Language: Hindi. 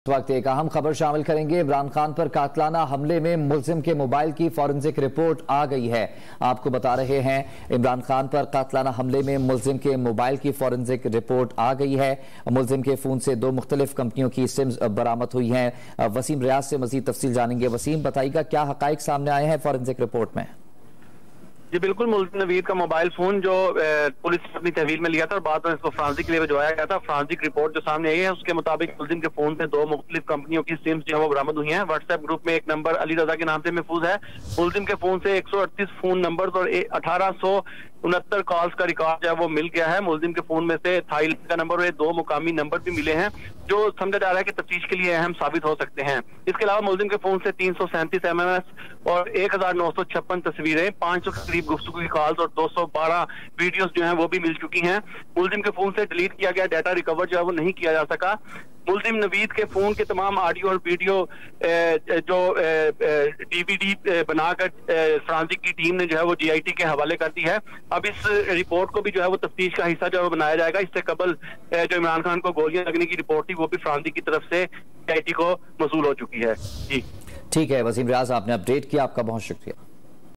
इस वक्त एक अहम खबर शामिल करेंगे। इमरान खान पर कातलाना हमले में मुलजिम के मोबाइल की फॉरेंसिक रिपोर्ट आ गई है। आपको बता रहे हैं, इमरान खान पर कातलाना हमले में मुलजिम के मोबाइल की फॉरेंसिक रिपोर्ट आ गई है। मुलजिम के फोन से 2 मुख्तलिफ कंपनियों की सिम्स बरामद हुई हैं। वसीम रियाज से मजीद तफसील जानेंगे। वसीम, बताइएगा क्या हकाइक सामने आए हैं फॉरेंसिक रिपोर्ट में? जी बिल्कुल, मुल्जिम नवीद का मोबाइल फोन जो पुलिस ने अपनी तहवील में लिया था और बाद में इसको फ्रांसिक के लिए भिजवाया गया था। फ्रांसिक रिपोर्ट जो सामने आई है उसके मुताबिक मुल्जिम के फोन से 2 मुख्तलिफ कंपनियों की सिम्स जो है वो बरामद हुई हैं। व्हाट्सएप ग्रुप में एक नंबर अली रजा के नाम से महफूज है। मुल्जिम के फोन से 138 फोन नंबर और 1869 कॉल्स का रिकॉर्ड जो है वो मिल गया है। मुल्जिम के फोन में से थाईलैंड का नंबर और 2 मुकामी नंबर भी मिले हैं जो समझा जा रहा है कि तफ्तीश के लिए अहम साबित हो सकते हैं। इसके अलावा मुल्जिम के फोन से 337 MMS और 1956 तस्वीरें, 500 के करीब गुफ्तगू की कॉल्स और 212 वीडियोस जो हैं वो भी मिल चुकी हैं। मुल्जिम के फोन से डिलीट किया गया डाटा रिकवर जो है वो नहीं किया जा सका। मुल्जिम नवीद के फोन के तमाम ऑडियो और वीडियो जो DVD बनाकर फ्रांसिक की टीम ने जो है वो GIT के हवाले कर दी है। अब इस रिपोर्ट को भी जो है वो तफ्तीश का हिस्सा जो है बनाया जाएगा। इससे कबल जो इमरान खान को गोलियां लगने की रिपोर्ट थी वो भी फ्रांसिक की तरफ से GIT को मसूल हो चुकी है। जी ठीक है वसीम रियाज, आपने अपडेट किया, आपका बहुत शुक्रिया।